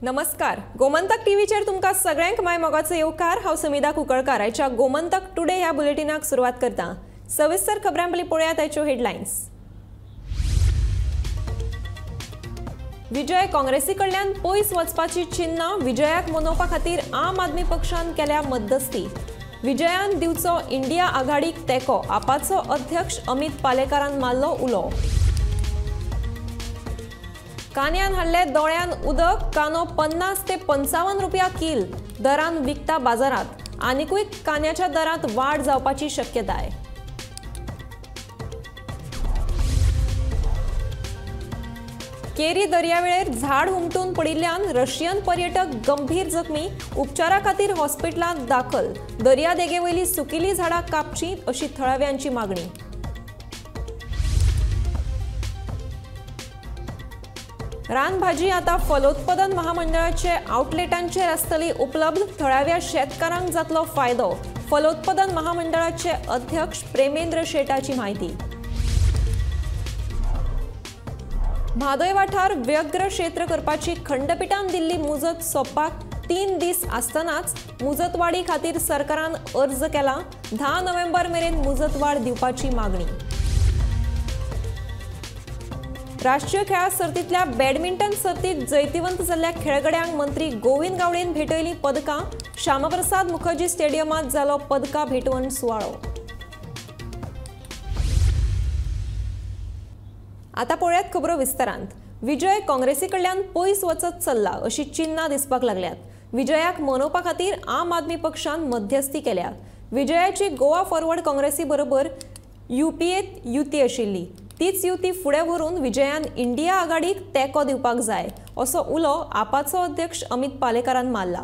नमस्कार. गोमंतक टीव्हीचेर तुमकां सगळ्यांक माय मोगाचो येवकार. हांव समिधा कुंकळकार. आयच्या गोमंतक टुडे ह्या बुलेटिनाक सुरवात करता. सविस्तर खबरां पयलीं पळयात आयच्यो हेडलायन्स. विजय काँग्रेसी कडल्यान पयस वचपाची चिन्ह. विजयाक मनोवपा खातीर आम आदमी पक्षान केल्या मध्यस्थी. विजयान दिवचो इंडिया आघाडीक तेंको. आपाचो अध्यक्ष अमित पालेकारान मारलो उलो. कांद्यान हाडले दोळ्यान उदक. कांदो 50 ते 55 रुपया किल दरान विकता बाजारात. आनीकूय कांद्याच्या दरांत वाड जावपाची शक्यताय. केरी दर्यावेळेर झाड हुमटून पडिल्ल्यान रशियन पर्यटक गंभीर जखमी. उपचारा खातीर हॉस्पिटलांत दाखल. दर्या देगेवयली सुकिल्ली झाडां कापची अशी थळाव्यांची मागणी. रानभाजी आता फलोत्पादन महामंडळाचे आउटलेटांचेर आसतली उपलब्ध. थळाव्या शेतकारांक जातलो फायदो. फलोत्पादन महामंडळाचे अध्यक्ष प्रेमेंद्र शेटाची माहिती. म्हादय वाठार व्यग्र क्षेत्र करपाची खंडपीठान दिल्ली मुजत सोंपपाक 3 दीस आसतनाच मुजतवाडी खातीर सरकारान अर्ज केला. 10 नोव्हेंबर मेरेन मुजतवाड दिवपाची मागणी. राष्ट्रीय खेळा सर्तींतल्या बॅडमिंटन सर्तीत जैतिवंत जाल्ल्या खेळगड्यांक मंत्री गोविंद गावडेन भेटयली पदकां. श्यामप्रसाद मुखर्जी स्टेडियमांत जालो पदकां भेटवण सुवाळो. आता पळयात खबरो विस्तारांत. विजय काँग्रेसी कडल्यान पयस वचत चल्ला अशी चिन्हां दिसपाक लागल्यात. विजयाक मनोवपा खातीर आम आदमी पक्षान मध्यस्थी केल्या. विजयाची गोवा फॉरवर्ड काँग्रेसी बरोबर युपीएत युती आशिल्ली. तीच युती फुडें व्हरून विजयान इंडिया आघाडीक तेंको दिवपाक जाय असो उलो आपाचो अध्यक्ष अमित पालेकारान मारला.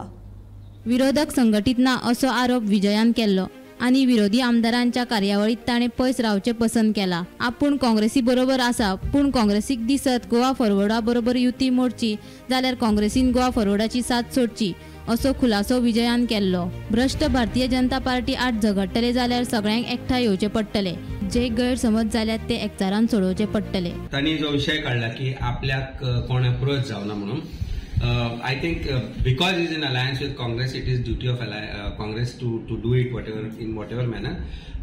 विरोधक संघटीत ना असो आरोप विजयान केल्लो आनी विरोधी आमदारांच्या कार्यावळीत ताणें पयस रावचें पसंत केला. आपूण काँग्रेसी बरोबर आसा पूण काँग्रेसीक दिसत गोवा फॉरवर्डा बरोबर युती मोडची जाल्यार काँग्रेसीन गोवा फॉरवर्डाची साथ सोडची असो खुलासो विजयान केल्लो. भ्रष्ट भारतीय जनता पार्टी आड झगडटले जाल्यार सगळ्यांक एकठांय येवचें पडटलें. जे गैरसमज जाल्यात ते एकचारान सोडोवचे पडटले. तांणी जो विषय काढला की आपल्याक कोण अप्रोच जावना म्हणून I think because he is in alliance with Congress, it is duty of Congress to do it in whatever manner.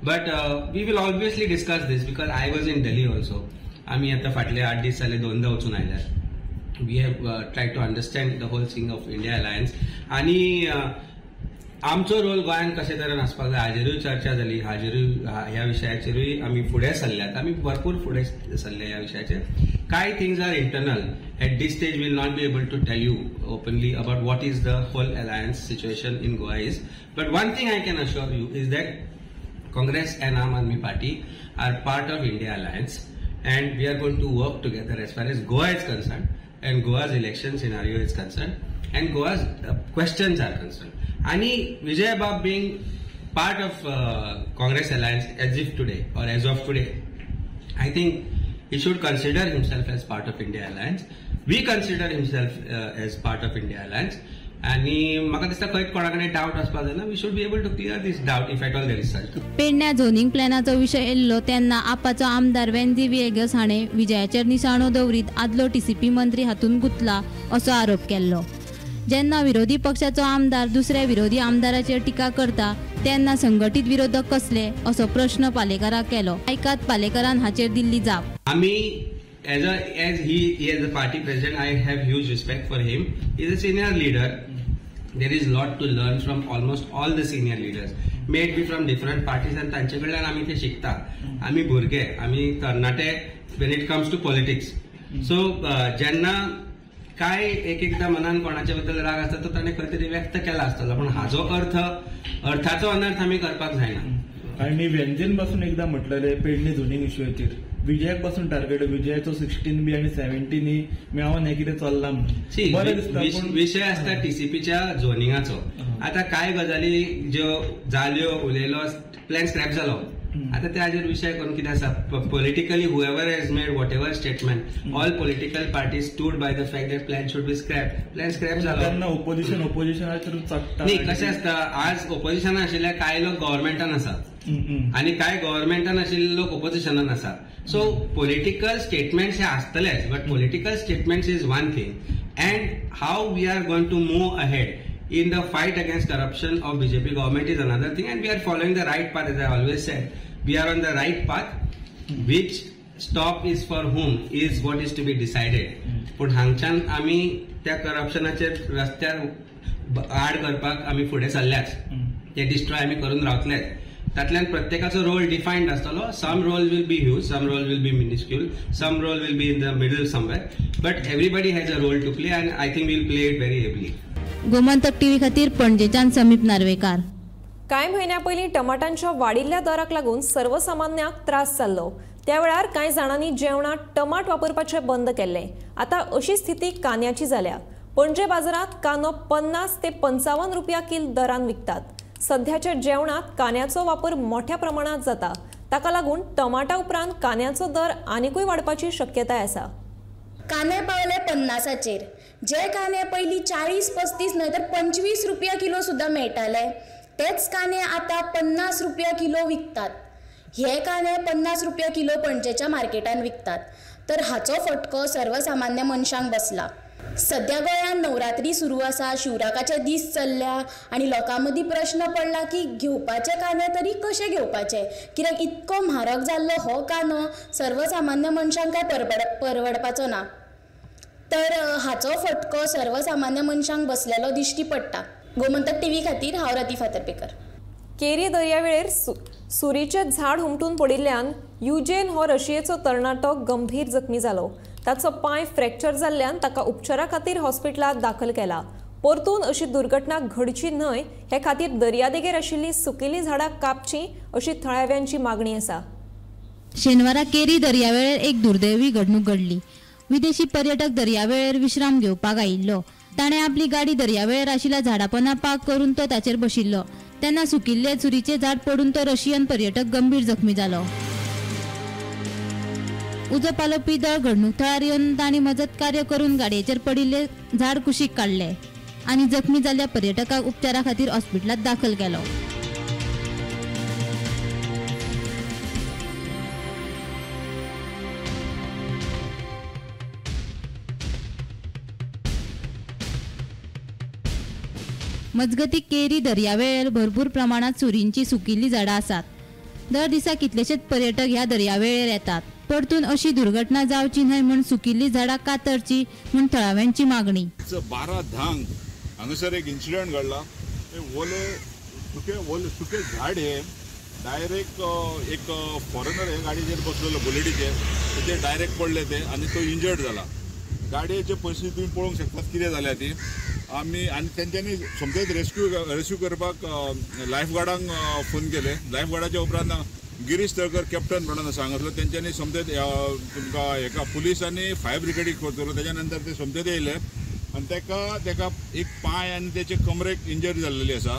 But we will obviously discuss this because I was in Delhi also. आम्ही आता फाटले 8 दीस जाले दोनदा वचून आयल्यात. We have tried to understand the whole thing of India alliance आणि आमचो role गोंयान कशे तरेन आसपाक जाय हाजेरूय चर्चा जाली. ह्या विशयाचेरूय आमी फुडें सरल्यात. आमी भरपूर फुडें सरले ह्या विशयाचेर. काय things are internal. At this stage, we will not be able to tell you openly about what is the whole alliance situation in Goa is. But one thing I can assure you is that Congress and Aam Aadmi Party are part of India alliance, and we are going to work together as far as Goa is concerned, and Goa's election scenario is concerned, and Goa's questions are concerned. Ani Vijay Bab being part of Congress alliance as of today, I think he should consider himself as part of India alliance. We consider himself as part of India alliance. आणि म्हाका दिसता खंय कोणाकडेन doubt आसपाक जायना. We should be able to clear this doubt if at all there is such. पेडण्या zoning प्लॅनाचो विशय येयल्लो तेन्ना आपाचो आमदार वेन्झी विएगस हाणें विजयाचेर निशाणो दवरीत आदलो टीसीपी मंत्री हातून गुंतला असो आरोप केल्लो. जेन्ना विरोधी पक्षाचो आमदार दुसऱ्या विरोधी आमदाराचेर टिका करता तेन्ना संघटीत विरोधक कसले असो प्रश्न पालेकाराक केलो. आयकात पालेकारान हाचेर दिल्ली जाप. आमी as he is the party president, I have huge respect for him. He is a senior leader. There is a lot to learn from almost all the senior leaders. May it be from different parties and तांचे कडल्यान आमी ते शिकता. आमी भुरगे, आमी तरणाटे when it comes to politics. So जेन्ना काय एकदा मनान कोणाच्या बद्दल राग आसता तो ताणें खंय तरी व्यक्त केला आसतलो पण हाजो अर्थाचो अनर्थ आमी करपाक जायना. आणि व्यंजन पासून एकदा म्हटलेले पेडणे झोनिंग इश्यूचेर विजयाक पासून टार्गेट विजयाचो 16B आणि 17 मेळोन हे कितें चल्लां म्हणून विशय आसता टीसीपीच्या झोनिंगाचो. आता काय गजाली ज्यो जाल्यो उलयलो प्लॅन स्क्रॅप जालो. आता ते हाजेर विशय करून कितें आसा politically whoever has made whatever statement all political parties stood by the fact that plan should be scrap. Plan scrap जालो तेन्ना ओपोजिशनाचेर चडटा. न्ही कशें आसता आज ओपोजिशनान आशिल्ले कांय लोक गव्हर्मेंटान आसात आणि काय गव्हर्मेंटान आशिल्ले लोक ओपोजिशनान आसात. सो पॉलिटिकल स्टेटमेंट्स हे आसतलेच but political statements is one thing and how we are going to move ahead in the fight against corruption of BJP government is another thing, and we are following the right path. As I always said, we are on the right path. Which stop is for whom is what is to be decided. पण हांगच्यान आमी त्या करप्शनाचे रस्त्यार आड करपाक आमी फुडें सरल्याच, ते डिस्ट्रॉय आमी करून रावतलेच. तातल्यान प्रत्येकाचो रोल डिफायन्ड आसतलो. Some role will be huge, some role will be minuscule, some role will be in the middle somewhere, but everybody has a role to play and I think we'll play it very ably. Gomantak TV खातीर पणजेच्यान समीप नार्वेकार. कांय म्हयन्या पयलीं टमाटांच्या वाडिल्ल्या दराक लागून सर्वसामान्यांक त्रास जाल्लो. त्या वेळार कांय जाणांनी जेवणात टमाट वापरपाचें बंद केल्ले. आतां अशी स्थिती कांद्याची जाल्या. पणजे बाजारात कांदो 50 ते 55 रुपया किल दरान विकतात. सध्याच्या जेवणात कांद्याचो वापर मोठ्या प्रमाणात जाता. ताका लागून टमाटा उपरांत कांद्याचो दर आनीकूय वाडपाची शक्यताय आसा. कांदे पावले 50चेर. जे कांदे पयलीं 40-35 न्हय तर 25 रुपया किलो सुद्दां मेळटाले, तेच कांदे आतां 50 रुपया किलो विकतात. हे कांदे 50 रुपया किलो पणजेच्या मार्केटान विकतात. तर हाचो फटको सर्वसामान्य मनशांक बसला. सध्या गोंयांत नवरात्री सुरू आसा, शिवराकाचे दीस चल्ल्या आनी लोकां मदीं प्रश्न पडला की घेवपाचे कांदे तरी कशे घेवपाचे, कित्याक इतको म्हारग जाल्लो हो कांदो सर्वसामान्य मनशांक काय परवडपाचो ना. तर हाचो फटको सर्वसामान्य मनशांक बसलेलो दिश्टी पडटा. गोमंतक टीव्ही खातीर हांव रती फातर्पेकर. केरी दर्यावेळेर सुरीचे झाड हुमटून पडिल्ल्यान युजेन हो रशियेचो तरणाटो गंभीर जखमी जालो. ताचो पांय फ्रॅक्चर जाल्ल्यान ताका उपचारा खातीर हॉस्पिटलांत दाखल केला. परतून अशी दुर्घटना घडची न्हय हे खातीर दर्यादेगेर आशिल्लीं सुकिल्लीं झाडां कापचीं अशी थळाव्यांची मागणी आसा. शेनवारा केरी दर्यावेळेर एक दुर्दैवी घडणूक घडली. विदेशी पर्यटक दर्यावेळेर विश्राम घेवपाक आयिल्लो. ताणें आपली गाडी दर्यावेळेर आशिल्ल्या झाडापोंदा पार्क करून तो ताचेर बशिल्लो. तेन्ना सुकिल्ले सुरीचे झाड पडून तो रशियन पर्यटक गंभीर जखमी जालो. उजो पालोवपी दळ घडणूक थळार येवन तांणी मजत कार्य करून गाडयेचेर पडिल्ले झाड कुशीक काडले आनी जखमी जाल्ल्या पर्यटकाक उपचारा खातीर हॉस्पिटलांत दाखल केलो. मजगती केरी दर्यावेळेर भरपूर प्रमाणात सुरींची सुकिल्ली झाडां आसात. दर दिसा कितलेशेच पर्यटक ह्या दर्यावेळेर येतात. परतून अशी दुर्घटना जावची न्हय म्हूण सुकिल्ली झाडां कातरची म्हूण थळाव्यांची मागणी. 12 हांगासर एक इन्सिडंट घडला. सुके झाड हे डायरेक्ट एक फॉरेनर हे गाडयेचेर बसलेलो बुलेटीचेर, ते डायरेक्ट पडले ते आनी तो इंजर्ड जाला. गाडयेचे परिस्थिती तुम्ही पळोवंक शकतात कितें जाल्या ती. आमी आनी तेंच्यांनी समजेच रेस्क्यू करपाक लायफगार्डांक फोन केले. लायफगार्डाच्या उपरांत गिरीश तळकर कॅप्टन म्हणून सांगितलं. तेंच्यांनी समजेच तुमकां हेका पुलीस आनी फायर ब्रिगेडीक फोन केलो. तेच्या नंतर ते समजेच येयले आनी तेका एक पांय आनी तेचे कमरेक इंजरी जाल्लेली आसा.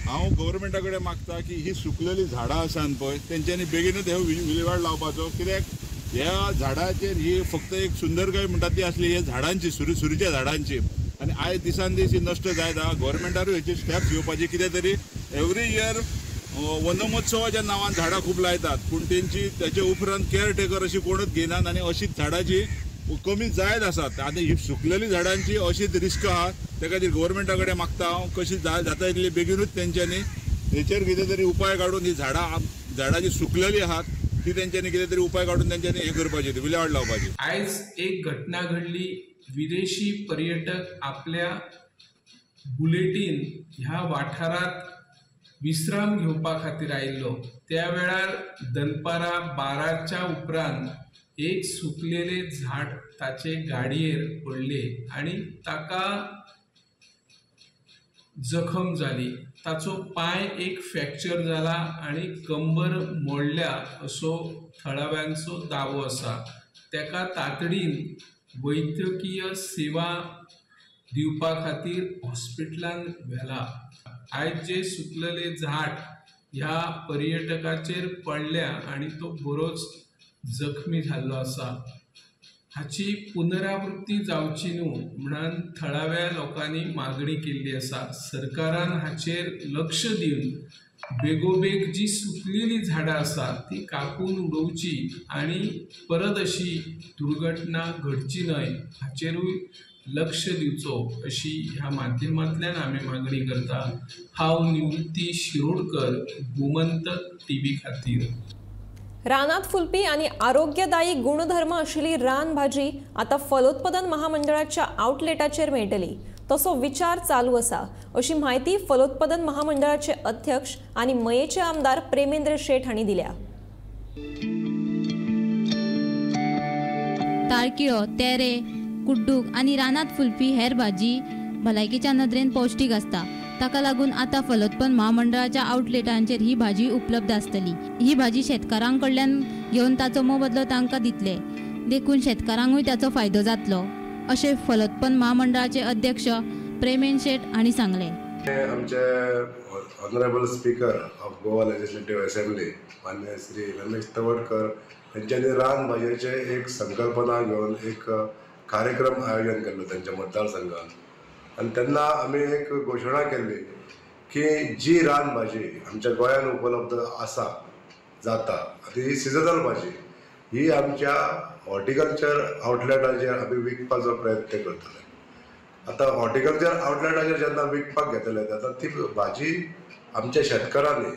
हांव गव्हर्मेंटा कडेन मागता की ही सुकलेली झाडां आसात पळय तेंच्यांनी बेगीनूच हे विलेवाट लावपाचो. कित्याक ह्या झाडाचेर ही फक्त एक सुंदरकाय म्हणटात ती आसली ह्या झाडांची सुरीच्या झाडांची, आनी आयज दिसान दीस ही नश्ट जायत आहा. गव्हर्मेंटारूय हेची स्टेप्स घेवपाची. कितें तरी एवरी इयर वनमहोत्सवाच्या नांवान झाडां खूब लायतात, पूण तेंची तेचे उपरांत केअर टेकर अशी कोणूच घेनात आनी अशीच झाडांची कमी जायत आसात. आनी ही सुकलेली झाडांची अशीच रिस्क आहा. त्या खातीर गव्हर्मेंटा कडेन मागता हांव कशी जाता तितली बेगीनूच तेंच्यांनी हेचेर कितें तरी उपाय काडून ही झाडां जी सुकलेली आहात ती तेंच्यांनी कितें तरी उपाय काडून तेंच्यांनी हे करपाची, विलेवाट लावपाची. आयज एक घटना घडली. विदेशी पर्यटक आपल्या बुलेटीन ह्या वाठारात विश्राम घेवपा खातीर आयिल्लो. त्या वेळार दनपारां 12च्या उपरांत एक सुकलेले झाड ताचे गाडयेर पडले आनी ताका जखम जाली. ताचो पांय एक फ्रॅक्चर जाला आनी कंबर मोडल्या असो थळाव्यांचो दावो आसा. तेका तातडीन वैद्यकीय सेवा दिवपा खातीर हॉस्पिटलांत व्हेला. आयज जे सुकलेले झाड ह्या पर्यटकाचेर पडल्या आनी तो बरोच जखमी जाल्लो आसा. हाची पुनरावृत्ती जावची न्हू म्हणून थळाव्या लोकांनी मागणी केल्ली आसा. सरकारान हाचेर लक्ष दिवन बेगोबेग जी सुकलेली झाडां आसा ती कापून उडोवची आनी परत अशी दुर्घटना घडची न्हय हाचेरूय लक्ष दिवचो अशी ह्या माध्यमांतल्यान आमी मागणी करता. हांव निवृत्ती शिरोडकर, गोमंतक टीव्ही खातीर. रानात फुलपी आणि आरोग्यदायी गुणधर्म आशिल्ली रान भाजी आता फलोत्पादन महामंडळाच्या आउटलेटाचेर मेळटली. तसो विचार चालू आसा अशी माहिती फलोत्पादन महामंडळाचे अध्यक्ष आणि मयेचे आमदार प्रेमेंद्र शेठ हांणी दिल्या. ताळकिळो, तेरे, कुड्डूक आणि रानात फुलपी हेर भाजी भलायकेच्या नदरेन पौष्टिक असता. ताका लागून आता फलोत्पन्न महामंडळाच्या आउटलेटांचेर ही भाजी उपलब्ध आसतली. ही भाजी शेतकारांकडल्यान घेवन ताचो मोबदलो तांकां दितले. देखून शेतकारांकूय त्याचो फायदो जातलो अशें फलोत्पन्न महामंडळाचे अध्यक्ष प्रेमेंद्र शेठ हांणी सांगले. आमचे honourable speaker of Goa legislative assembly मान्य श्री रमेश तवडकर यांच्यानी रान भाजयेचे एक संकल्पना घेवन एक कार्यक्रम आयोजन केल्लो त्यांच्या मतदारसंघात. आणि तेन्ना आमी एक घोशणा केल्ली की जी रान भाजी आमच्या गोंयांत उपलब्ध आसा जाता ही सिजनल भाजी ही आमच्या हॉर्टिकल्चर आउटलेटाचेर आमी विकपाचो प्रयत्न करतले. आता हॉर्टिकल्चर आउटलेटाचेर जेन्ना विकपाक घेतले तेन्ना ती भाजी आमच्या शेतकारांनी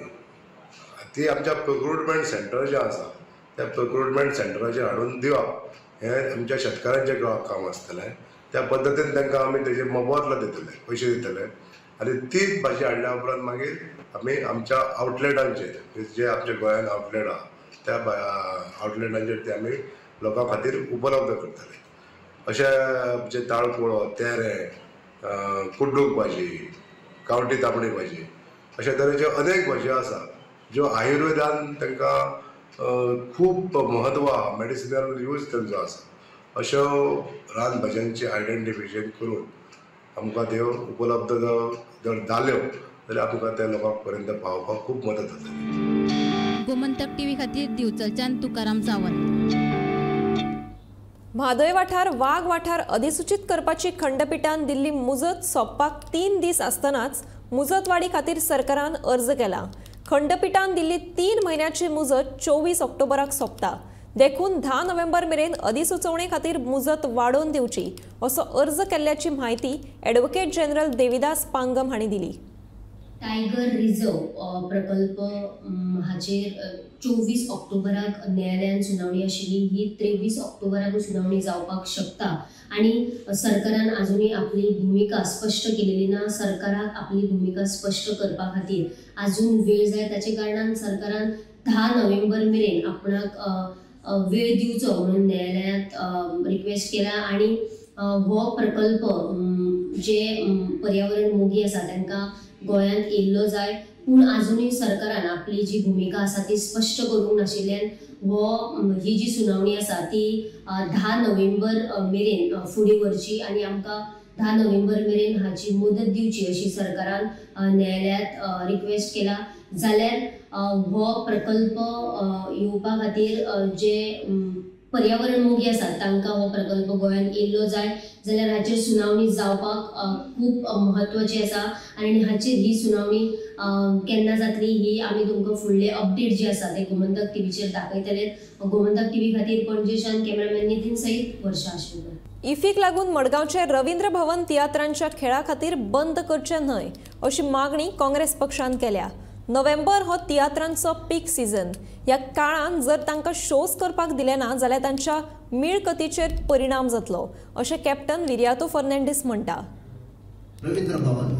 ती आमच्या प्रोक्रुटमेंट सेंटर जे आसा त्या प्रोक्रुटमेंट सेंटराचेर हाडून दिवप हें आमच्या शेतकारांचें काम आसतलें. त्या पद्दतीन तांकां आमी तेजे मोबदलो दितले, पयशे दितले आनी तीच भाजी हाडल्या उपरांत मागीर आमी आमच्या आउटलेटांचेर जे आमच्या गोंयांत आउटलेट आहा त्या आउटलेटांचेर ते आमी लोकां खातीर उपलब्ध करतले. अशें आमचे ताळकुळो, तेरे, कुड्डूक भाजी, गांवठी तांबडी भाजी अशे तरेच्यो अनेक भाजयो आसा ज्यो आयुर्वेदान तांकां खूब महत्व आहा, मेडिसिनल यूज तांचो आसा. अश्यो रान भाज्यांची आयडेंटिफिकेशन करून आमकां त्यो उपलब्ध जर जाल्यो जाल्यार आमकां त्या लोकां पर्यंत पावपाक खूब मदत जातली. गोमंतक टीव्ही खातीर दिवचलच्यान तुकाराम सावंत. म्हादय वाठार वाघ वाठार अधिसूचित करपाची खंडपीठान दिल्ली मुजत सोंपपाक 3 दीस आसतनाच मुजत वाडी खातीर सरकारान अर्ज केला. खंडपीठान दिल्ली 3 म्हयन्याची मुजत 24 ऑक्टोबराक सोंपता. देखून 10 नोव्हेंबर मेरेन अधिसुचोवणे खातीर मुजत वाडोवन दिवची असो अर्ज केल्ल्याची म्हायती ॲडव्होकेट जनरल देविदास पांगम हांणी दिली. टायगर रिझर्व प्रकल्प हाचेर 24 ऑक्टोबराक न्यायालयान सुनावणी आशिल्ली. ही 23 ऑक्टोबराक सुनावणी जावपाक शकता आणि सरकारान अजुनूय आपली भूमिका स्पश्ट केलेली ना. सरकाराक आपली भूमिका स्पश्ट करपा खातीर अजून वेळ जाय. ताचे कारणान सरकारान 10 नोव्हेंबर मेरेन आपणाक वेळ दिवचो म्हणून न्यायालयात रिक्वेस्ट केला. आणि हो प्रकल्प जे पर्यावरण मोगी आसा तांकां गोंयांत येयल्लो जाय. पूण अजुनूय सरकारान आपली जी भूमिका आसा ती स्पश्ट करूंक नाशिल्ल्यान ही जी सुनावणी आसा ती 10 नोव्हेंबर मेरेन फुडें व्हरची आणि आमकां 10 नोव्हेंबर मेरेन हाची मुदत दिवची अशी सरकारान न्यायालयात रिक्वेस्ट केला. जाल्यार हो प्रकल्प येवपा खातीर जे पर्यावरण मोगी आसात तांकां हो प्रकल्प गोंयांत येयल्लो जाय. जाल्यार हाचेर सुनावणी जावपाक खूब म्हत्वाची आसा आणि हाचेर ही सुनावणी केन्ना जातली ही आमी तुमकां फुडले अपडेट जे आसा ते गोमंतक टीव्हीचेर दाखयतले. गोमंतक टीव्ही खातीर पणजेच्यान कॅमेरामॅन नितीन सईद, वर्षा आशिल्लो. इफ्फीक लागून मडगांवचे रवींद्र भवन तियात्रांच्या खेळा खातीर बंद करचे न्हय अशी मागणी काँग्रेस पक्षान केल्या. नोव्हेंबर हो तियात्रांचो पीक सीझन. ह्या काळान जर तांकां शोज करपाक दिले ना जाल्यार तांच्या मिळकतीचेर परिणाम जातलो अशें कॅप्टन विरियातो फर्नांडीस म्हणटा. रवींद्र भवन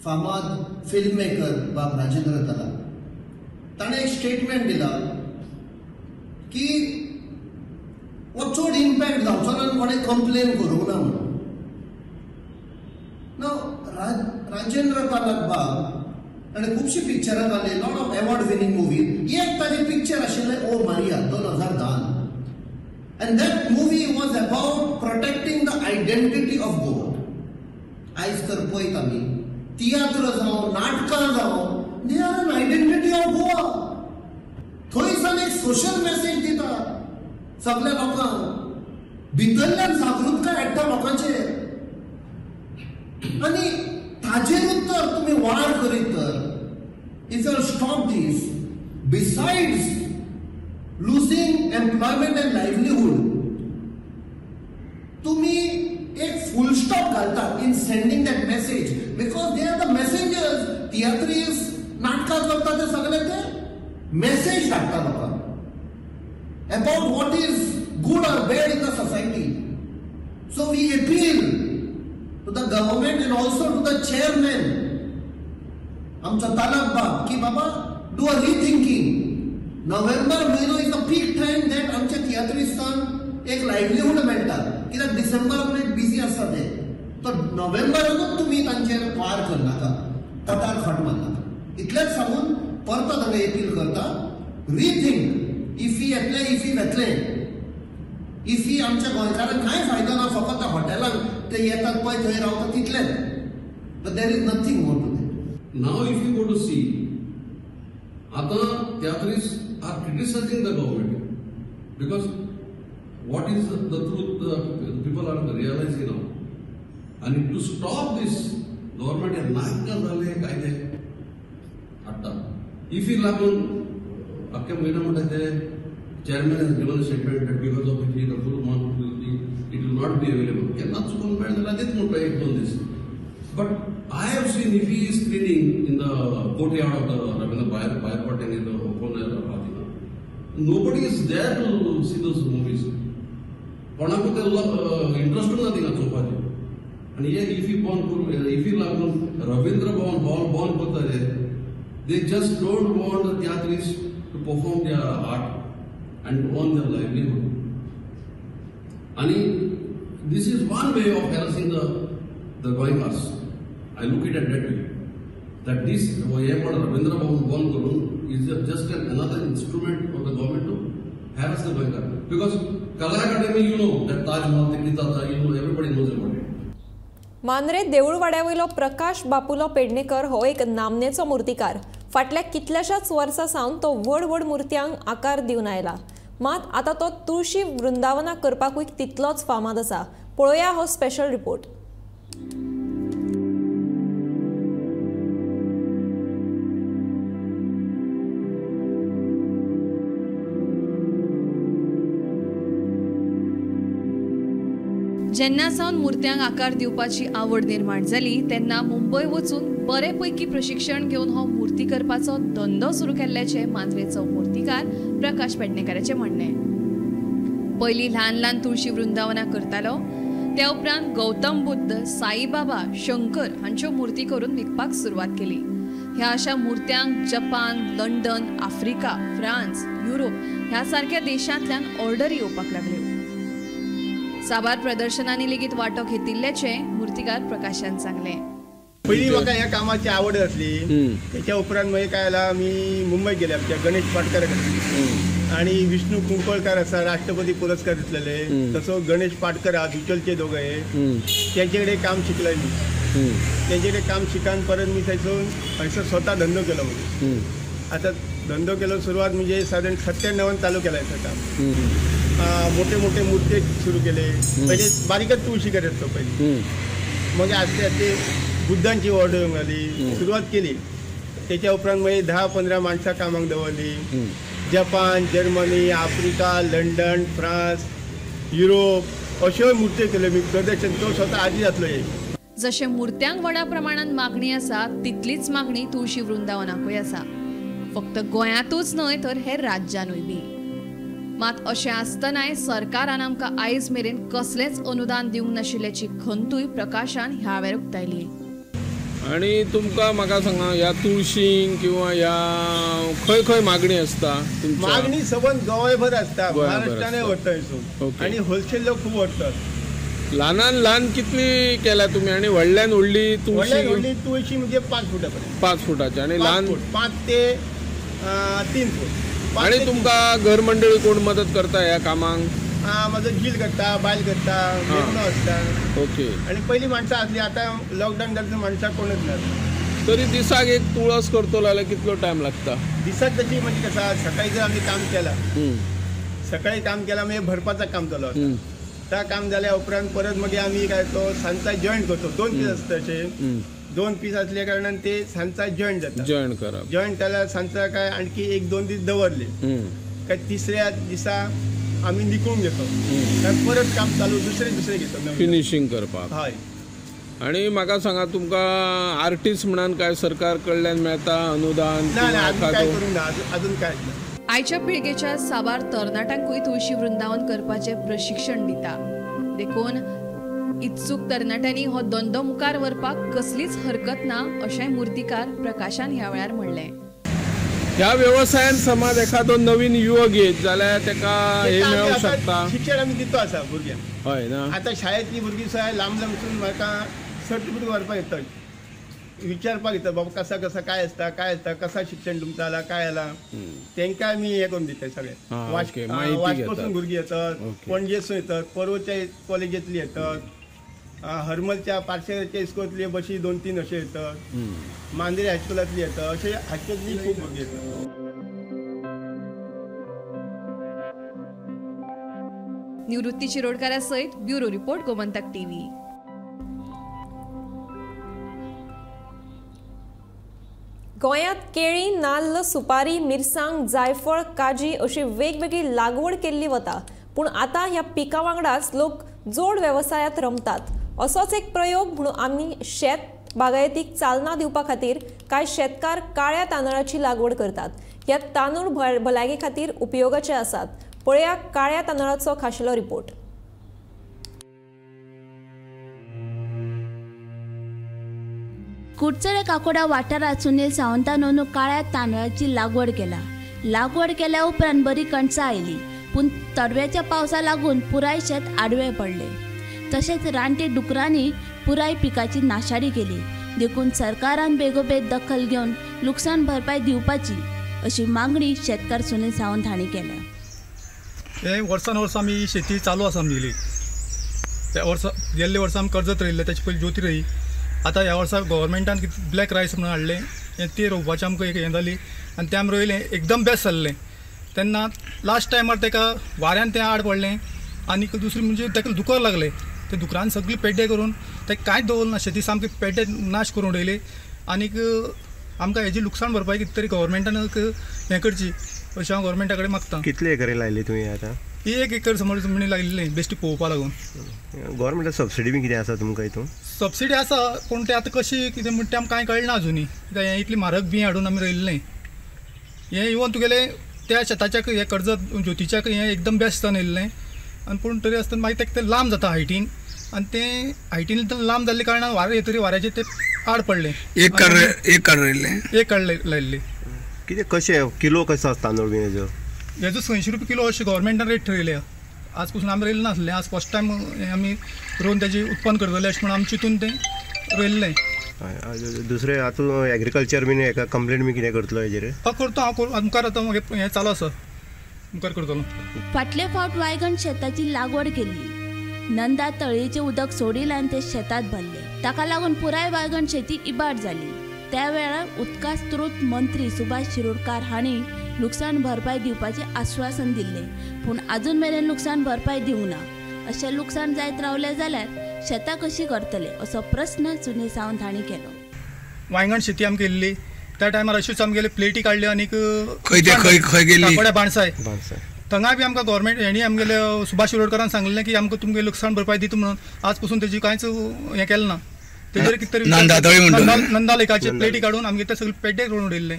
फामाद फिल्म मेकर बाब राजेंद्र तला ताणें एक स्टेटमेंट दिला की हो चड इम्पॅक्ट जावचो ना कोणें कंप्लेन करूंक ना म्हणून. राजेंद्र तलाक बाब ताणें खुबशीं पिक्चरां जाल्ली, lot of award winning movie. एक ताजें पिक्चर आशिल्लें ओ Maria 2010 and that movie was about protecting the identity of Goa. आयज तर पळयत आमी तियात्र जावं नाटकां जावं they are an identity of Goa. थंयसान एक सोशल मेसेज दिता सगळ्या लोकांक, भितरल्यान जागृतकाय हाडटा लोकांचेर. आनी ताजेरूच तर तुमी वाड करीत तर if you stop this besides losing employment and livelihood तुम्ही एक फुल स्टॉप घालतात in sending that message, because they are the messengers. तियात्रीस नाटकां करतात ते सगळे ते मेसेज धाडटा लोकांक about what is good or bad in the society. So we appeal to the government and also to the chairman आमचा तालक बाब की बाबा डू अ रिथिंकिंग. नोव्हेंबर म्हयनो is a peak time that आमच्या तियात्रिस्तान एक लायव्हलीहूड मेळटा, कित्याक डिसेंबराक बिजी आसता ते. तर नोव्हेंबराकूच तुमी तांचेर वार करनाका, कतार फट मारनाका. इतलेंच सांगून परत हांगा अपील करता, रिथिंक. इफ ही येतले, इफ ही वेतले, इफ ही आमच्या गोंयकारांक कांय फायदो ना, फकत हॉटेलांक ते येतात पळय थंय रावतात तितलेंच. But there is nothing more to that. Now if you go to see, other theatres are criticizing the government because what is the truth the people are realizing now. And to stop this, government has नाटक झाले कायदे आता. If you लागून अख्ख्या महिना म्हणटा ते chairman has given a statement that because of the full month it will not be available. केन्ना चुकून मेळ्ळें जाल्यार तेच म्हणटा एक दोन दीस. But I have seen if he is screening in the courtyard of the Ravindra Bayarpatan in the open air of Athena, nobody is there to see those movies. कोणाक ते इंटरेस्ट ना थिंगा चोवपाचे. आनी हे if he लागून रवींद्र भवन hall बंद करता they just don't want the theatres to perform their art and earn their livelihood. आणि this is one way of harassing the goinkars. I look at it that way. That this Ravindra Bhavan Bond Gurun is just another instrument of the government to harass the goinkar. Because Kala Academy, you know, that Taj Mahal, Tikitata, you know, everybody knows about it. Mandrem देऊळवाड्यावयलो प्रकाश बापुलो पेडणेकर हो एक नामनेचो मुर्तीकार. फाटल्या कितल्याशाच वर्सां सावन तो व्हड व्हड मुर्त्यांक आकार दिवन आयला. मात आता तो तुळशी वृंदावना करपाकूय तितलोच फामाद आसा. पळोवया हो स्पेशल रिपोर्ट. जेन्ना सावन मुर्त्यांक आकार दिवपाची आवड निर्माण जाली तेन्ना मुंबय वचून बरेपैकी प्रशिक्षण घेवन हो मुर्ती करपाचो धंदो सुरू केल्ल्याचे मांद्रेचो मुर्तीकार प्रकाश पेडणेकाराचें म्हणणें. पयलीं ल्हान ल्हान तुळशी वृंदावनां करतालो, त्या उपरांत गौतम बुद्ध, साईबाबा, शंकर हांच्यो मुर्ती करून विकपाक सुरवात केली. ह्या अशा मुर्त्यांक Japan, London, Africa, France, Europe ह्या सारक्या देशांतल्यान ऑर्डरी येवपाक लागल्यो. साबार प्रदर्शनांनी लेगीत वांटो घेतिल्ल्याचे मुर्तीकार प्रकाशान सांगलें. पहिली म्हाका ह्या कामाची आवड आसली. त्याच्या उपरांत मागीर काय जाला, मी मुंबय गेले आमच्या गणेश पाटकर आणि विष्णू कुंकळकर आसा, राष्ट्रपती पुरस्कार दितलेले. तसो गणेश पाटकर आहा, दुचलचे दोघे, त्यांचे कडेन काम शिकले मी. त्यांचे कडेन काम शिकान परत मी थंयसर स्वता धंदो केलो. आता धंदो केलो सुरवात म्हणजे साधारण 97 चालू केला काम. मोठे मोठे मूर्ती सुरू केले. पहिले बारीकच तुळशी करत तो पहिले. मग आस्ते आस्ते बुद्धांची ऑर्डर घाली, सुरुवात केली. त्याच्या उपरांत मागीर 10-15 माणसां कामाक दवरली. Japan, Germany, Africa, London, France, Europe अश्यो मूर्ती केल्यो मी. प्रदर्शन तो स्वता आदी जातलो. जशें मुर्त्यांक व्हडा प्रमाणात मागणी आसा तितलीच मागणी तुळशी वृंदावनाकूय आसा. फक्त गोंयांतूच न्हय तर हेर राज्यांतूय बी. मात अशें आसतनाय सरकारान आमकां आयज मेरेन कसलेंच अनुदान दिवंक नाशिल्ल्याची खंतूय प्रकाशान ह्या वेळार उक्तायली. आणि तुमकां म्हाका सांगा, ह्या तुळशींक किंवा ह्या खंय खंय मागणी आसता? मागणी सबंद गोंयभर आसता, महाराष्ट्रानूय व्हरता हितून आनी होलसेल लोक खूब व्हरतात. ल्हानान ल्हान कितली केल्या तुमी आणि व्हडल्यान व्हडली तुळशी म्हणजे 5 फुटापर्यंत. 5 फुटाची आणि ल्हान 5 ते 3 फूट. आणि तुमकां घर मंडळी कोण मदत करता ह्या कामांक? माझं झील करता, बायल करता, लग्न असता. ओके. आणि पहिली माणसं असली, आता लॉकडाऊन जाता माणसां कोणच ना. तरी दिसाक एक तुळस करतो जाल्यार कितलो टायम लागता? दिसाक तशी म्हणजे कसा, सकाळी जर आम्ही काम केला, सकाळी काम केला मागीर भरपाचं काम चालू असता. त्या काम जाल्या उपरांत परत मागीर आम्ही काय तो सांजचा जॉईंट करतो. 2 पीस असता असे. 2 पीस असल्या कारणान ते सांजचा जॉईंट जाता. जॉईंट केल्यार सांजचा काय आणखी 1-2 दीस दवरले काय तिसऱ्या दिसा आमी निकोवन घेतो कारण परत काम चालू दुसरे घेतो फिनिशिंग करपाक. हय. आणि म्हाका सांगा तुमकां आर्टिस्ट म्हणून काय सरकार कडल्यान मेळटा अनुदान? अजून काय आयच्या पिळगेच्या साबार तरणाट्यांकूय तुळशी वृंदावन करपाचे प्रशिक्षण दिता. देखून इत्सूक तरणाट्यांनी हो धंदो मुखार व्हरपाक कसलीच हरकत ना अशेंय मुर्तीकार प्रकाशान ह्या वेळार म्हणलें. ह्या व्यवसायान समज एखादो नवीन युवक येत जाल्यार तेका हे मेळूंक शकता. शिक्षण आमी दितो आसा भुरग्यांक. हय ना. आतां शाळेंतली भुरगीं सगळ्या लांब वचून म्हाका सर्टिफिकेट व्हरपाक येतात, विचारपाक येता बाबा कसा काय असता कसा शिक्षण तुमचं आला काय आला तांकां आमी हे करून दितात सगळे. वास्कोसून भुरगीं येतात, पणजेसून येतात, पर्वच्या कॉलेजींतली येतात, हरमलच्या पार्सेच्या इस्कोतली बशी 2-3 अशे येतात, मांद्रे हायस्कुलांतली येतात, अशे हायस्कुलांतली खूब भुरगीं येतात. निवृत्ती शिरोडकारा सयत ब्युरो रिपोर्ट गोमंतक टीव्ही. गोंयांत केळी, नाल्ल, सुपारी, मिरसांग, जायफळ, काजी अशी वेगवेगळी लागवड केल्ली वता. पूण आतां ह्या पिका वांगडाच लोक जोड वेवसायांत रमतात. असोच एक प्रयोग म्हणून आमी शेत बागायतीक चालना दिवपा खातीर कांय शेतकार काळ्या तांदळाची लागवड करतात. ह्या तांदूळ भलायके खातीर उपयोगाचे आसात. पळया काळ्या तांदळाचो खाशेलो रिपोर्ट. कुडचडे काकोडा वाठारात सुनील सावंतान काळ्या तांदळाची लागवड केल्या उपरांत बरी कणसां आयली. पूण तडव्याच्या पावसा लागून पुराय शेत आडवे पडले. तशेंच रानटी डुकरांनी पुराय पिकाची नाशाडी केली. देखून सरकारान बेगोबेग दखल घेवन लुकसाण भरपाय दिवपाची अशी मागणी शेतकार सुनील सावंत हांणी केल्या. हे वर्सान वर्स आमी शेती चालू आसा आमगेली. त्या वर्सा गेल्ले वर्सा आमी कर्जत रोयल्ले, तेचे पयलीं ज्योती रोयी. आतां ह्या वर्सा गव्हर्मेंटान ब्लॅक रायस म्हणून हाडलें, ते रोवपाचें आमकां एक हें जाली आनी तें आमी रोयलें, एकदम बेस्ट जाल्लें. तेन्ना लास्ट टायमार तेका वाऱ्यान तें आड पडलें आनी दुसरें म्हणजे तेका दुकर लागलें. ते दुकरान सगळी पेड्डे करून तें कांयच दवरना, शेती सामकी पेड्डे नाश करून उडयली. आनीक आमकां हेजी लुकसाण भरपाय कितें तरी गव्हर्मेंटान हें करची अशें हांव गव्हर्मेंटा कडेन मागतां. कितले एकरी लायली तुवें आतां? 1 एकर समज म्हणी लायिल्लें बेश्टी पळोवपा लागून. गव्हर्मेंटान सबसिडी बी कितें आसा तुमकां हितून? सबसिडी आसा पूण तें आतां कशी कितें म्हणटा तें आमकां कांय कळना अजुनी. हें इतली म्हारग बी हाडून आमी रोयल्लें. हें इवन तुगेलें त्या शेताच्या हे कर्जत ज्योतीच्या हें एकदम बेस्ट जावन येयल्लें आनी पूण तरी आसतना मागीर तें लांब जाता हायटीन आनी तें हायटीन लांब जाल्ले कारणान वारें येतरी वाऱ्याचेर तें आड पडलें. एक काड लायिल्ली. कितें कशें किलो कसो आसता तांदूळ बी हेजो? 180 रुपया किलो अशें गव्हर्मेंटान रेट ठरयल्या. आज पासून आमी रोयल्लें नासलें, आज फर्स्ट टायम आमी रोवन तेजें उत्पन्न करतले अशें म्हणून आमी चिंतून तें रोयल्लें. दुसरें आतां एग्रीकल्चर बीन हेका कंप्लेंट बी कितें करतलो हेजेर? करतो हांव मुखार आतां हें चालू आसा, मुखार करतलो. फाटले फावट वायगण शेताची लागवड केल्ली. नंदा तळयेचें उदक सोडिल्लें आनी तें शेतात भरलें. ताका लागून पुराय वायगण शेती इबाड जाली. त्या वेळार उदका स्त्रोत मंत्री सुभाष शिरोडकार हांणी लुकसाण भरपाय दिवपाचें आश्वासन दिल्लें, पूण आजून मेरेन लुकसाण भरपाय दिवंक ना. अशें लुकसाण जायत रावलें जाल्यार शेतां कशीं करतले असो प्रस्न सुनील सावंत हांणी केलो. वायगण शेती आमी केल्ली त्या टायमार अश्योच आमगेले प्लेटी काडल्यो आनीक बाणसाय थंगाय बी आमकां गव्हर्मेंट हेणी आमगेले सुभाष शिरोडकरान सांगलें की आमकां तुमगे लुकसाण भरपाय दिता म्हणून. आज पासून तेजी कांयच हें केलें ना. तेजेर कितें तरी नंदा लेकाचे प्लेटी काडून आमगे ते सगळे पेड्डे करून उडयल्ले.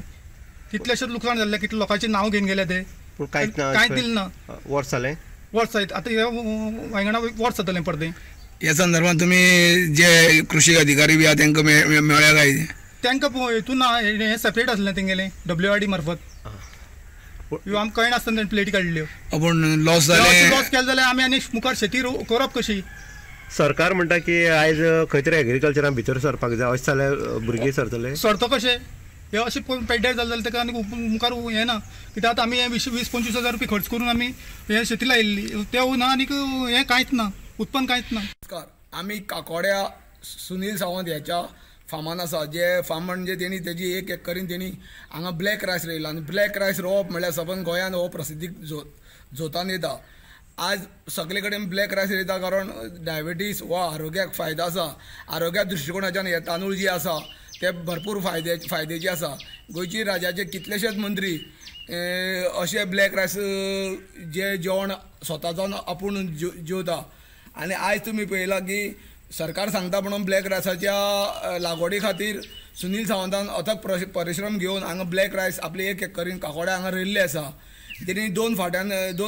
कितलेशेच लुकसाण जाल्लें, कितले लोकांचें नांव घेवन गेले ते, कांयच दिलें ना. वर्स जालें जायत आतां ह्या वायगणा वर्स जातलें परतें. ह्या संदर्भात तुम्ही जे कृषी अधिकारी बी आहा तांकां मेळ्या काय? तांकां हितून हें सेपरेट आसलें तेंगेलें WRD मार्फत. आमकां कळनासतना तेणें प्लेटी काडल्यो. पूण लॉस जालें. लॉस केलें जाल्यार आमी आनी मुखार शेती करप कशी? सरकार म्हणटा की आयज खंय तरी एग्रीकल्चरान भितर सरपाक जाय, अशें जाल्यार भुरगीं सरतले. सरतो कशें? हे अशें पेड्ड्यार जालें जाल्यार ताका आनी मुखार हें ना. कित्याक आतां आमी 20-25 हजार रुपया खर्च करून आमी हें शेती लायिल्ली, तें ना आनीक हें कांयच ना, उत्पन्न कांयच ना. नमस्कार, आमी काकोड्या सुनील सावंत ह्याच्या फार्मान आसा. जे फार्म म्हणजे तेणी तेजी एक करीन तेणी हांगा ब्लॅक रायस रोयला आनी ब्लॅक रायस रोवप म्हणल्यार सबंद गोंयांत हो प्रसिद्धीक जोतान येता. आज सगळे कडेन ब्लॅक रायस येता कारण डायबिटीज हो आरोग्याक फायदो आसा. आरोग्या दृश्टिकोनाच्यान हे तांदूळ जी आसा ते भरपूर फायद्याचे आसा. गोंयची राज्याचे कितलेशेच मंत्री अशे ब्लॅक रायस जे जेवण स्वता जावन आपूण जेवता. आनी आयज तुमी पळयलां की सरकार सांगता म्हणून ब्लॅक रायसाच्या लागवडी खातीर सुनील सावंतान अथक परिश्रम घेवन हांगा ब्लॅक रायस आपले एक करीन काकोड्या हांगा रोयल्ले आसा. तेणी 2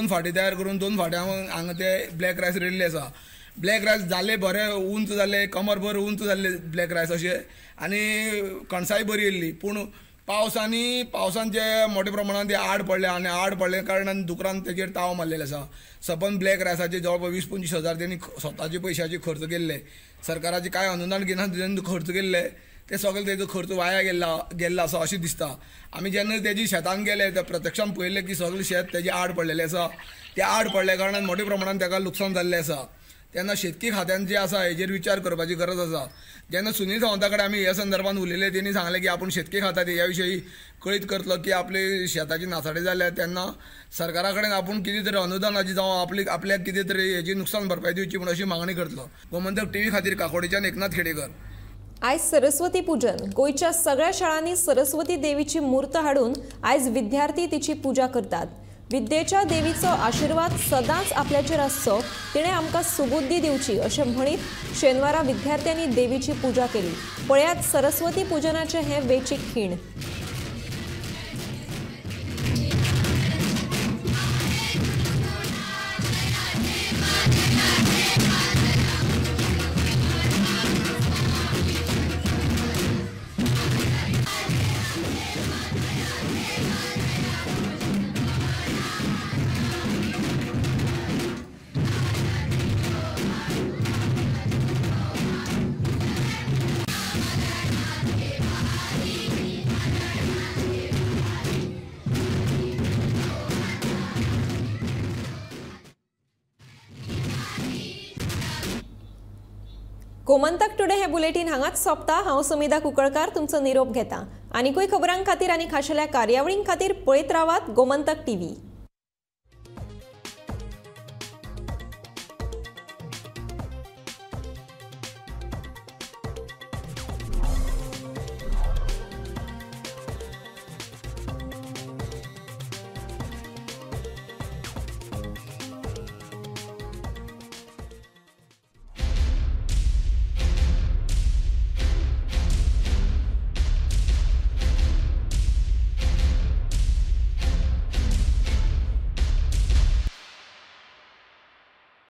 फाटी तयार करून 2 फाट्यां हांगा ते ब्लॅक रायस रोयल्ले आसा. ब्लॅक रायस जाले बरे उंच जाले, कमरभर उंच जाल्ले ब्लॅक रायस अशे, आनी कणसाय बरी येयल्ली. पूण पावसान जे मोठ्या प्रमाणात ते आड पडले आनी आड पडले कारणान दुकरान तेजेर ताव मारलेले आसा. सबंद ब्लॅक रायसाचे जवळपास 20-25 हजार त्यांनी स्वताचे पयशाचे खर्च केल्ले. सरकाराचे काय अनुदान घेना खर्च केल्ले ते सगळे तेजो खर्च वाया गेल्लो आसा अशें दिसता. आमी जेन्ना तेजी शेतान गेले ते प्रत्यक्षान पळयले की सगळे शेत तेजे आड पडलेले आसा. ते आड पडले कारणान मोठ्या प्रमाणात ताका लुकसाण जाल्लें आसा. तेन्ना शेतकी खात्यान जे आसा हेजेर विचार करपाची गरज आसा. जेन्ना सुनील सावंता कडेन आमी ह्या संदर्भात उलयले तेणी सांगले की आपूण शेतकी खात्यात ह्या विशयी कळीत करतलो की आपले शेताची नासाडी जाल्या तेन्ना सरकारा कडेन आपूण कितें तरी अनुदानाची जावं आपल्याक कितें तरी हेजी नुकसान भरपाय दिवची म्हणून अशी मागणी करतलो. गोमंतक TV खातीर काकोडेच्यान एकनाथ खेडेकर. आयज सरस्वती पूजन. गोंयच्या सगळ्या शाळांनी सरस्वती देवीची मूर्त हाडून आयज विद्यार्थी तिची पूजा करतात. विद्येच्या देवीचो आशीर्वाद सदांच आपल्याचेर आसचो, तिणें आमकां सुबुद्धी दिवची अशें म्हणीत शेनवारा विद्यार्थ्यांनी देवीची पूजा केली. पळयात सरस्वती पूजनाचे हे वेचीक खीण. गोमंतक टुडे हे बुलेटिन हांगाच सोंपता. हांव समिधा कुंकळकार तुमचो निरोप घेता. आनीकूय खबरां खातीर आनी खाशेल्या कार्यावळीं खातीर पळयत रावात गोमंतक TV.